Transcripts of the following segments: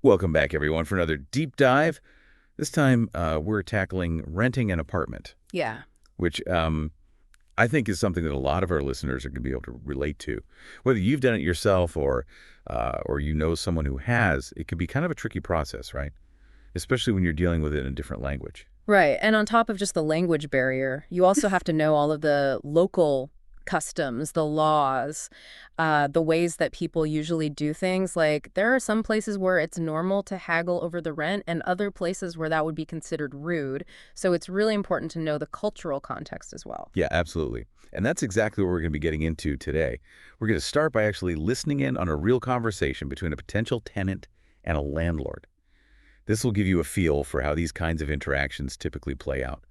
Welcome back, everyone, for another deep dive. This time, we're tackling renting an apartment, Yeah. which I think is something that a lot of our listeners are going to be able to relate to. Whether you've done it yourself or you know someone who has, it can be kind of a tricky process, right? Especially when you're dealing with it in a different language. Right. And on top of just the language barrier, you also have to know all of the local customs, the laws, the ways that people usually do things. Like there are some places where it's normal to haggle over the rent and other places where that would be considered rude. So it's really important to know the cultural context as well. Yeah, absolutely. And that's exactly what we're going to be getting into today. We're going to start by actually listening in on a real conversation between a potential tenant and a landlord. This will give you a feel for how these kinds of interactions typically play out.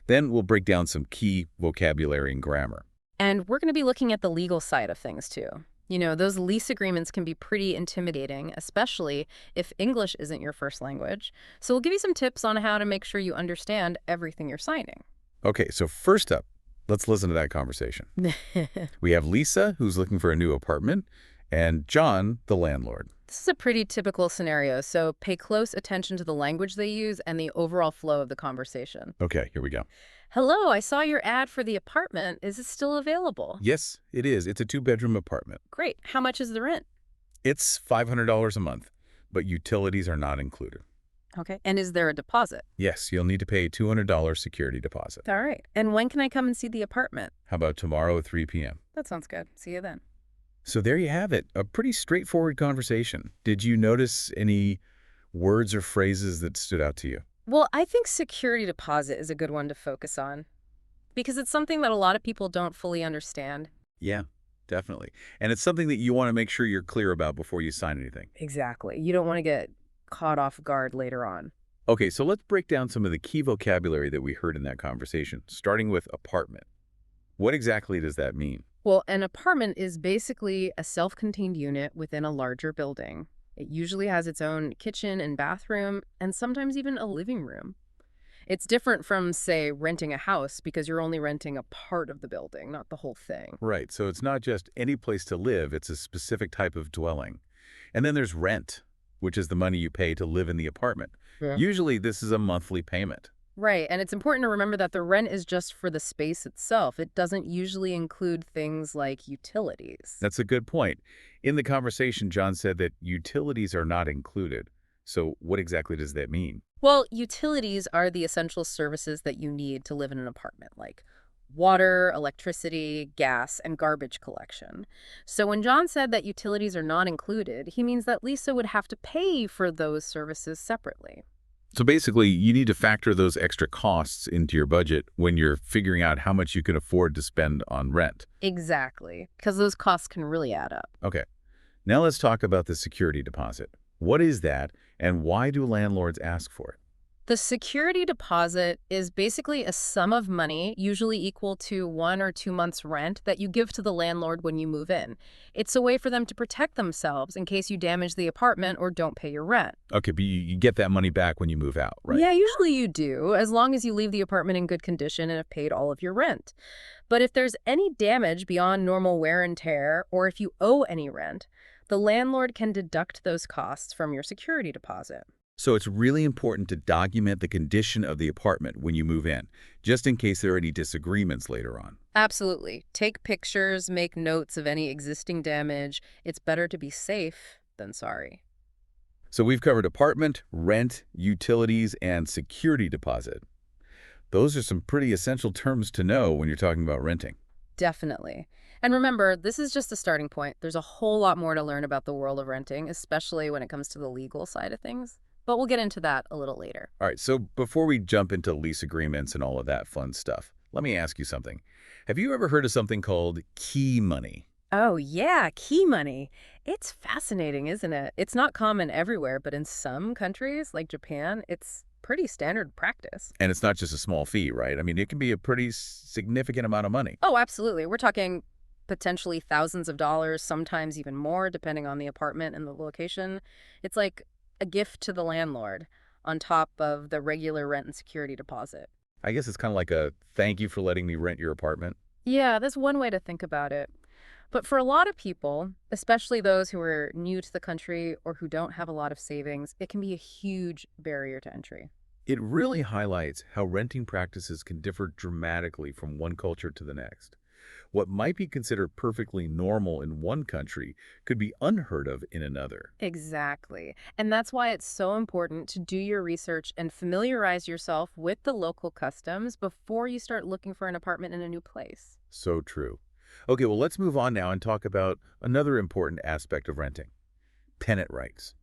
Then we'll break down some key vocabulary and grammar. And we're going to be looking at the legal side of things too. You know, those lease agreements can be pretty intimidating, especially if English isn't your first language. So we'll give you some tips on how to make sure you understand everything you're signing. Okay, so first up, let's listen to that conversation. We have Lisa, who's looking for a new apartment, and John, the landlord. This is a pretty typical scenario, so pay close attention to the language they use and the overall flow of the conversation. Okay, here we go. Hello, I saw your ad for the apartment. Is it still available? Yes, it is. It's a two-bedroom apartment. Great. How much is the rent? It's $500 a month, but utilities are not included. Okay. And is there a deposit? Yes, you'll need to pay a $200 security deposit. All right. And when can I come and see the apartment? How about tomorrow at 3 p.m.? That sounds good. See you then. So there you have it, a pretty straightforward conversation. Did you notice any words or phrases that stood out to you? Well, I think security deposit is a good one to focus on because it's something that a lot of people don't fully understand. Yeah, definitely. And it's something that you want to make sure you're clear about before you sign anything. Exactly. You don't want to get caught off guard later on. Okay, so let's break down some of the key vocabulary that we heard in that conversation, starting with apartment. What exactly does that mean? Well, an apartment is basically a self-contained unit within a larger building. It usually has its own kitchen and bathroom, and sometimes even a living room. It's different from, say, renting a house because you're only renting a part of the building, not the whole thing. Right, so it's not just any place to live, it's a specific type of dwelling. And then there's rent, which is the money you pay to live in the apartment. Yeah. Usually this is a monthly payment. Right, and it's important to remember that the rent is just for the space itself. It doesn't usually include things like utilities. That's a good point. In the conversation, John said that utilities are not included. So what exactly does that mean? Well, utilities are the essential services that you need to live in an apartment, like water, electricity, gas, and garbage collection. So when John said that utilities are not included, he means that Lisa would have to pay for those services separately. So basically, you need to factor those extra costs into your budget when you're figuring out how much you can afford to spend on rent. Exactly, because those costs can really add up. Okay, now let's talk about the security deposit. What is that, and why do landlords ask for it? The security deposit is basically a sum of money, usually equal to 1 or 2 months' rent, that you give to the landlord when you move in. It's a way for them to protect themselves in case you damage the apartment or don't pay your rent. Okay, but you get that money back when you move out, right? Yeah, usually you do, as long as you leave the apartment in good condition and have paid all of your rent. But if there's any damage beyond normal wear and tear, or if you owe any rent, the landlord can deduct those costs from your security deposit. So it's really important to document the condition of the apartment when you move in, just in case there are any disagreements later on. Absolutely. Take pictures, make notes of any existing damage. It's better to be safe than sorry. So we've covered apartment, rent, utilities, and security deposit. Those are some pretty essential terms to know when you're talking about renting. Definitely. And remember, this is just a starting point. There's a whole lot more to learn about the world of renting, especially when it comes to the legal side of things. But we'll get into that a little later. All right, so before we jump into lease agreements and all of that fun stuff, let me ask you something. Have you ever heard of something called key money? Oh, yeah, key money. It's fascinating, isn't it? It's not common everywhere, but in some countries, like Japan, it's pretty standard practice. And it's not just a small fee, right? I mean, it can be a pretty significant amount of money. Oh, absolutely. We're talking potentially thousands of dollars, sometimes even more, depending on the apartment and the location. It's like a gift to the landlord on top of the regular rent and security deposit. I guess it's kind of like a thank you for letting me rent your apartment. Yeah, that's one way to think about it. But for a lot of people, especially those who are new to the country or who don't have a lot of savings, it can be a huge barrier to entry. It really highlights how renting practices can differ dramatically from one culture to the next. What might be considered perfectly normal in one country could be unheard of in another. Exactly. And that's why it's so important to do your research and familiarize yourself with the local customs before you start looking for an apartment in a new place. So true. Okay, well, let's move on now and talk about another important aspect of renting, tenant rights.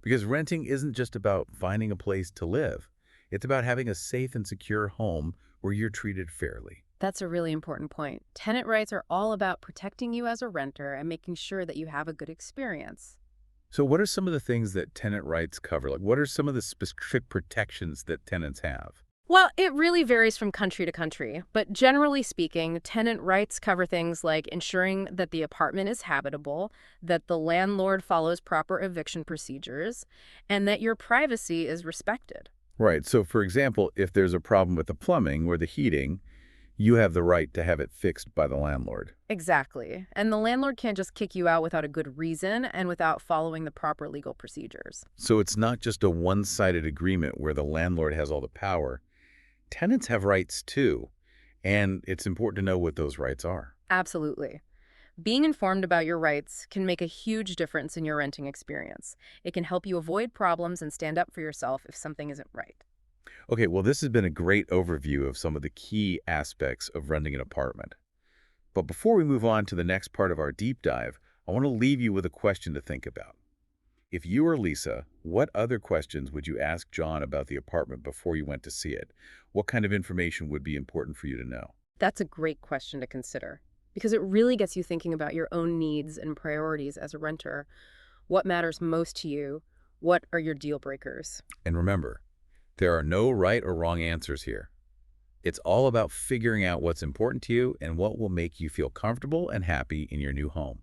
Because renting isn't just about finding a place to live. It's about having a safe and secure home where you're treated fairly. That's a really important point. Tenant rights are all about protecting you as a renter and making sure that you have a good experience. So what are some of the things that tenant rights cover? Like, what are some of the specific protections that tenants have? Well, it really varies from country to country, but generally speaking, tenant rights cover things like ensuring that the apartment is habitable, that the landlord follows proper eviction procedures, and that your privacy is respected. Right. So, for example, if there's a problem with the plumbing or the heating, you have the right to have it fixed by the landlord. Exactly. And the landlord can't just kick you out without a good reason and without following the proper legal procedures. So it's not just a one-sided agreement where the landlord has all the power. Tenants have rights too, and it's important to know what those rights are. Absolutely. Being informed about your rights can make a huge difference in your renting experience. It can help you avoid problems and stand up for yourself if something isn't right. Okay, well, this has been a great overview of some of the key aspects of renting an apartment. But before we move on to the next part of our deep dive, I want to leave you with a question to think about. If you were Lisa, what other questions would you ask John about the apartment before you went to see it? What kind of information would be important for you to know? That's a great question to consider because it really gets you thinking about your own needs and priorities as a renter. What matters most to you? What are your deal breakers? And remember, there are no right or wrong answers here. It's all about figuring out what's important to you and what will make you feel comfortable and happy in your new home.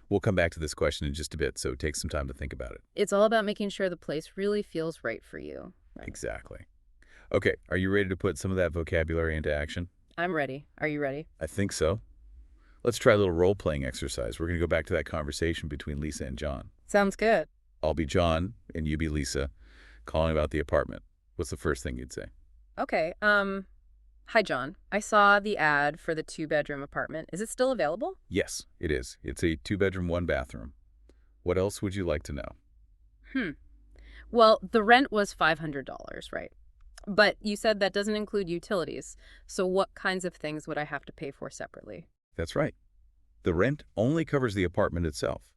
We'll come back to this question in just a bit, so take some time to think about it. It's all about making sure the place really feels right for you. Right. Exactly. Okay, are you ready to put some of that vocabulary into action? I'm ready. Are you ready? I think so. Let's try a little role-playing exercise. We're going to go back to that conversation between Lisa and John. Sounds good. I'll be John, and you be Lisa, calling about the apartment. What's the first thing you'd say? Okay. Hi, John. I saw the ad for the two-bedroom apartment. Is it still available? Yes, it is. It's a two-bedroom, one-bathroom. What else would you like to know? Hmm. Well, the rent was $500, right? But you said that doesn't include utilities. So what kinds of things would I have to pay for separately? That's right. The rent only covers the apartment itself.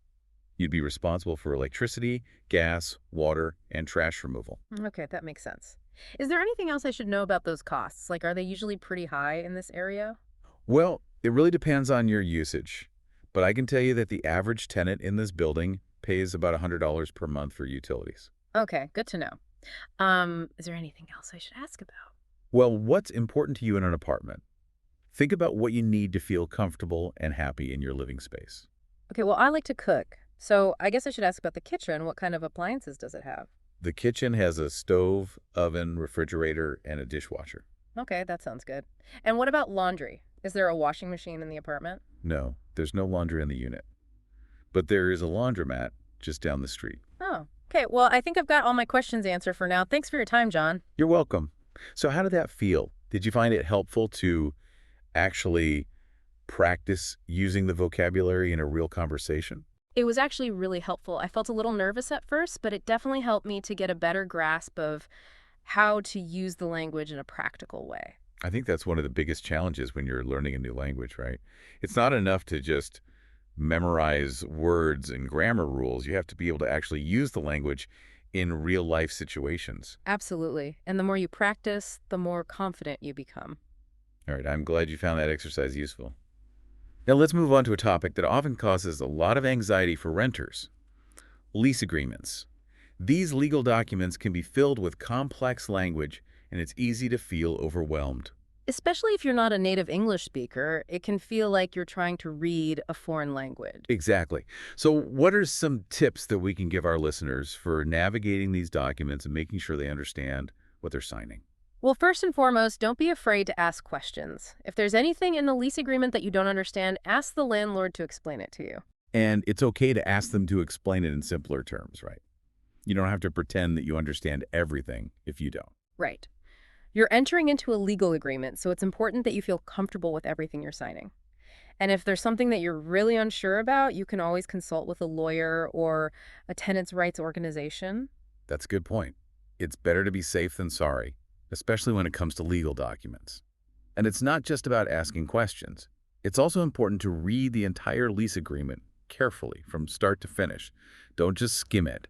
You'd be responsible for electricity, gas, water, and trash removal. Okay, that makes sense. Is there anything else I should know about those costs? Like, are they usually pretty high in this area? Well, it really depends on your usage, but I can tell you that the average tenant in this building pays about $100 per month for utilities. Okay, good to know. Is there anything else I should ask about? Well, what's important to you in an apartment? Think about what you need to feel comfortable and happy in your living space. Okay, well, I like to cook. So I guess I should ask about the kitchen. What kind of appliances does it have? The kitchen has a stove, oven, refrigerator, and a dishwasher. Okay, that sounds good. And what about laundry? Is there a washing machine in the apartment? No, there's no laundry in the unit, but there is a laundromat just down the street. Oh, okay. Well, I think I've got all my questions answered for now. Thanks for your time, John. You're welcome. So how did that feel? Did you find it helpful to actually practice using the vocabulary in a real conversation? It was actually really helpful. I felt a little nervous at first, but it definitely helped me to get a better grasp of how to use the language in a practical way. I think that's one of the biggest challenges when you're learning a new language, right? It's not enough to just memorize words and grammar rules. You have to be able to actually use the language in real life situations. Absolutely. And the more you practice, the more confident you become. All right, I'm glad you found that exercise useful. Now let's move on to a topic that often causes a lot of anxiety for renters: lease agreements. These legal documents can be filled with complex language, and it's easy to feel overwhelmed. Especially if you're not a native English speaker, it can feel like you're trying to read a foreign language. Exactly. So what are some tips that we can give our listeners for navigating these documents and making sure they understand what they're signing? Well, first and foremost, don't be afraid to ask questions. If there's anything in the lease agreement that you don't understand, ask the landlord to explain it to you. And it's okay to ask them to explain it in simpler terms, right? You don't have to pretend that you understand everything if you don't. Right. You're entering into a legal agreement, so it's important that you feel comfortable with everything you're signing. And if there's something that you're really unsure about, you can always consult with a lawyer or a tenants' rights organization. That's a good point. It's better to be safe than sorry, especially when it comes to legal documents. And it's not just about asking questions. It's also important to read the entire lease agreement carefully from start to finish. Don't just skim it.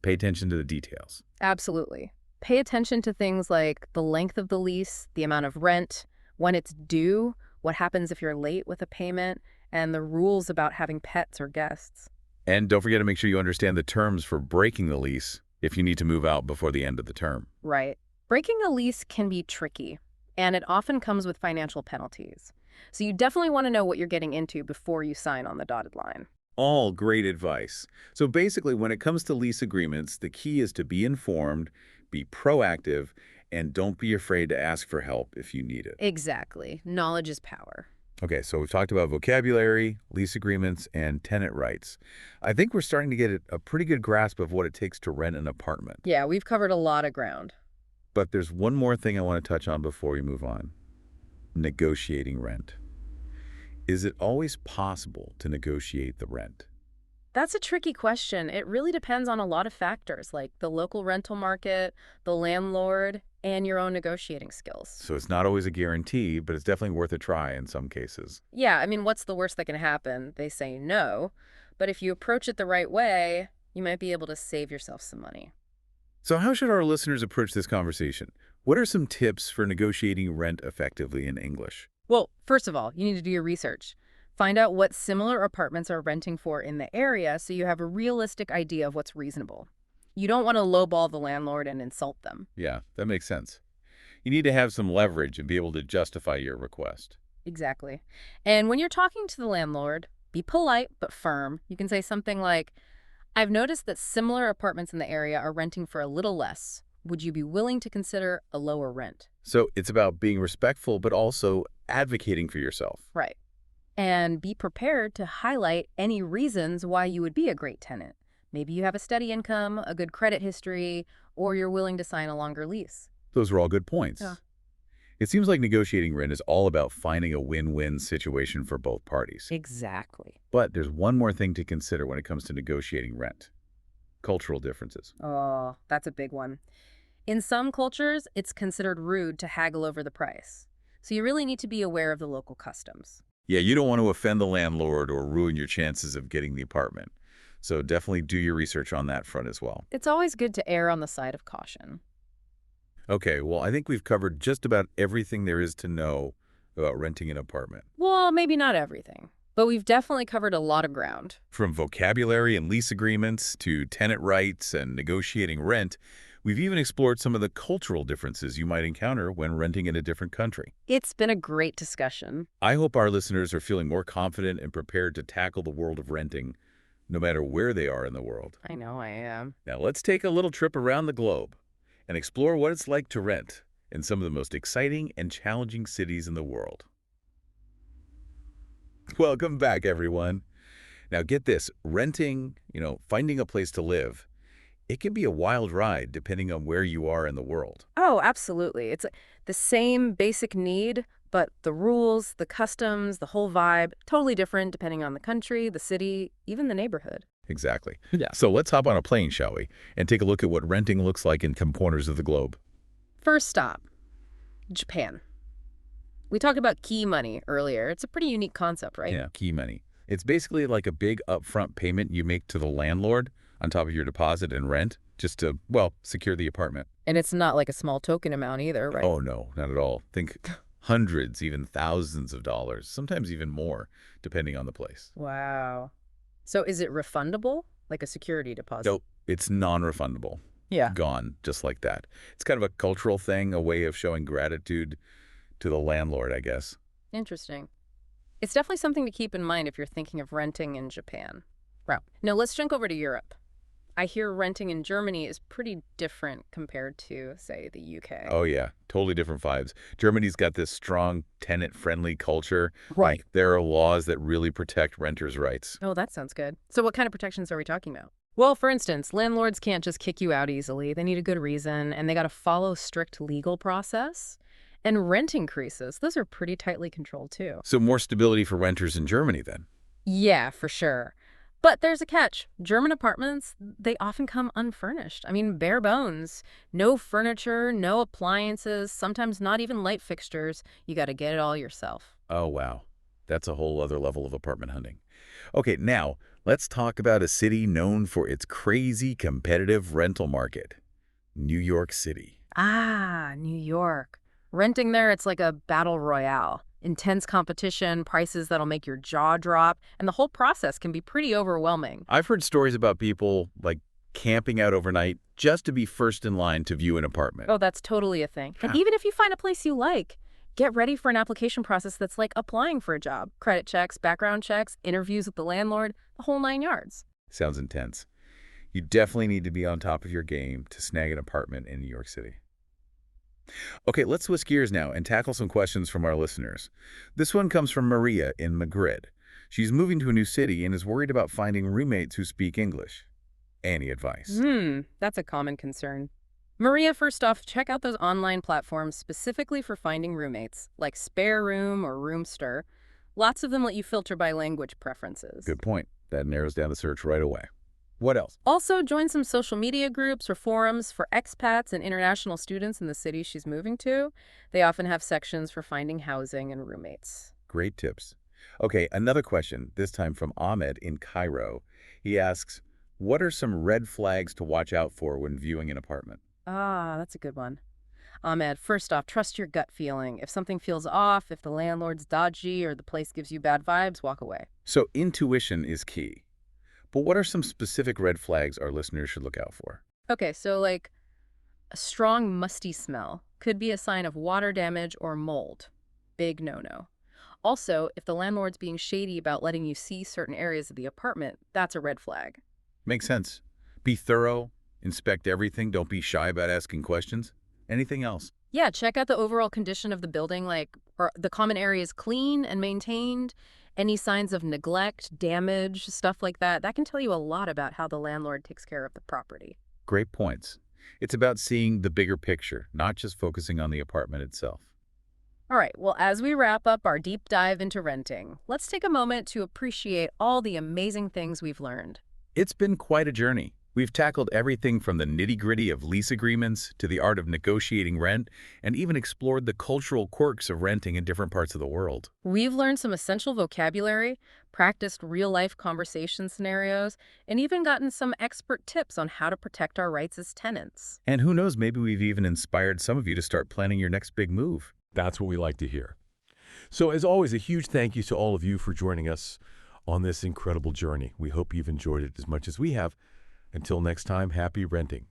Pay attention to the details. Absolutely. Pay attention to things like the length of the lease, the amount of rent, when it's due, what happens if you're late with a payment, and the rules about having pets or guests. And don't forget to make sure you understand the terms for breaking the lease if you need to move out before the end of the term. Right. Breaking a lease can be tricky, and it often comes with financial penalties. So you definitely want to know what you're getting into before you sign on the dotted line. All great advice. So basically, when it comes to lease agreements, the key is to be informed, be proactive, and don't be afraid to ask for help if you need it. Exactly. Knowledge is power. Okay, so we've talked about vocabulary, lease agreements, and tenant rights. I think we're starting to get a pretty good grasp of what it takes to rent an apartment. Yeah, we've covered a lot of ground. But there's one more thing I want to touch on before we move on. Negotiating rent. Is it always possible to negotiate the rent? That's a tricky question. It really depends on a lot of factors, like the local rental market, the landlord, and your own negotiating skills. So it's not always a guarantee, but it's definitely worth a try in some cases. Yeah, I mean, what's the worst that can happen? They say no. But if you approach it the right way, you might be able to save yourself some money. So how should our listeners approach this conversation? What are some tips for negotiating rent effectively in English? Well, first of all, you need to do your research. Find out what similar apartments are renting for in the area so you have a realistic idea of what's reasonable. You don't want to lowball the landlord and insult them. Yeah, that makes sense. You need to have some leverage and be able to justify your request. Exactly. And when you're talking to the landlord, be polite but firm. You can say something like, I've noticed that similar apartments in the area are renting for a little less. Would you be willing to consider a lower rent? So it's about being respectful, but also advocating for yourself. Right. And be prepared to highlight any reasons why you would be a great tenant. Maybe you have a steady income, a good credit history, or you're willing to sign a longer lease. Those are all good points. Yeah. It seems like negotiating rent is all about finding a win-win situation for both parties. Exactly. But there's one more thing to consider when it comes to negotiating rent. Cultural differences. Oh, that's a big one. In some cultures, it's considered rude to haggle over the price. So you really need to be aware of the local customs. Yeah, you don't want to offend the landlord or ruin your chances of getting the apartment. So definitely do your research on that front as well. It's always good to err on the side of caution. Okay, well, I think we've covered just about everything there is to know about renting an apartment. Well, maybe not everything, but we've definitely covered a lot of ground. From vocabulary and lease agreements to tenant rights and negotiating rent, we've even explored some of the cultural differences you might encounter when renting in a different country. It's been a great discussion. I hope our listeners are feeling more confident and prepared to tackle the world of renting, no matter where they are in the world. I know I am. Now let's take a little trip around the globe and explore what it's like to rent in some of the most exciting and challenging cities in the world. Welcome back, everyone. Now get this, renting, finding a place to live, it can be a wild ride depending on where you are in the world. Oh, absolutely. It's the same basic need, but the rules, the customs, the whole vibe, totally different depending on the country, the city, even the neighborhood. Exactly. Yeah. So let's hop on a plane, shall we, and take a look at what renting looks like in some corners of the globe. First stop, Japan. We talked about key money earlier. It's a pretty unique concept, right? Yeah, key money. It's basically like a big upfront payment you make to the landlord on top of your deposit and rent just to, well, secure the apartment. And it's not like a small token amount either, right? Oh, no, not at all. Think hundreds, even thousands of dollars, sometimes even more, depending on the place. Wow. So is it refundable, like a security deposit? Nope, it's non-refundable. Yeah. Gone, just like that. It's kind of a cultural thing, a way of showing gratitude to the landlord, I guess. Interesting. It's definitely something to keep in mind if you're thinking of renting in Japan. Right. Now let's jump over to Europe. I hear renting in Germany is pretty different compared to, say, the UK. Oh, yeah. Totally different vibes. Germany's got this strong tenant-friendly culture. Right. There are laws that really protect renters' rights. Oh, that sounds good. So what kind of protections are we talking about? Well, for instance, landlords can't just kick you out easily. They need a good reason, and they got to follow strict legal process. And rent increases, those are pretty tightly controlled too. So more stability for renters in Germany, then. Yeah, for sure. But there's a catch. German apartments, they often come unfurnished. I mean, bare bones. No furniture, no appliances, sometimes not even light fixtures. You got to get it all yourself. Oh, wow. That's a whole other level of apartment hunting. Okay, now, let's talk about a city known for its crazy competitive rental market. New York City. Ah, New York. Renting there, it's like a battle royale. Intense competition, prices that'll make your jaw drop, and the whole process can be pretty overwhelming. I've heard stories about people, like, camping out overnight just to be first in line to view an apartment. Oh, that's totally a thing. And Yeah. even if you find a place you like, get ready for an application process that's like applying for a job. Credit checks, background checks, interviews with the landlord, the whole 9 yards. Sounds intense. You definitely need to be on top of your game to snag an apartment in New York City. Okay, let's switch gears now and tackle some questions from our listeners. This one comes from Maria in Madrid. She's moving to a new city and is worried about finding roommates who speak English. Any advice? That's a common concern. Maria, first off, check out those online platforms specifically for finding roommates, like Spare Room or Roomster. Lots of them let you filter by language preferences. Good point. That narrows down the search right away. What else? Also, join some social media groups or forums for expats and international students in the city she's moving to. They often have sections for finding housing and roommates. Great tips. Okay, another question, this time from Ahmed in Cairo. He asks, what are some red flags to watch out for when viewing an apartment? Ah, that's a good one. Ahmed, first off, trust your gut feeling. If something feels off, if the landlord's dodgy or the place gives you bad vibes, walk away. So intuition is key. But what are some specific red flags our listeners should look out for? Okay, so like a strong musty smell could be a sign of water damage or mold. Big no-no. Also, if the landlord's being shady about letting you see certain areas of the apartment, that's a red flag. Makes sense. Be thorough, inspect everything, don't be shy about asking questions. Anything else? Yeah, check out the overall condition of the building, like are the common areas clean and maintained? Any signs of neglect, damage, stuff like that, that can tell you a lot about how the landlord takes care of the property. Great points. It's about seeing the bigger picture, not just focusing on the apartment itself. All right, well, as we wrap up our deep dive into renting, let's take a moment to appreciate all the amazing things we've learned. It's been quite a journey. We've tackled everything from the nitty-gritty of lease agreements to the art of negotiating rent, and even explored the cultural quirks of renting in different parts of the world. We've learned some essential vocabulary, practiced real-life conversation scenarios, and even gotten some expert tips on how to protect our rights as tenants. And who knows, maybe we've even inspired some of you to start planning your next big move. That's what we like to hear. So as always, a huge thank you to all of you for joining us on this incredible journey. We hope you've enjoyed it as much as we have. Until next time, happy renting.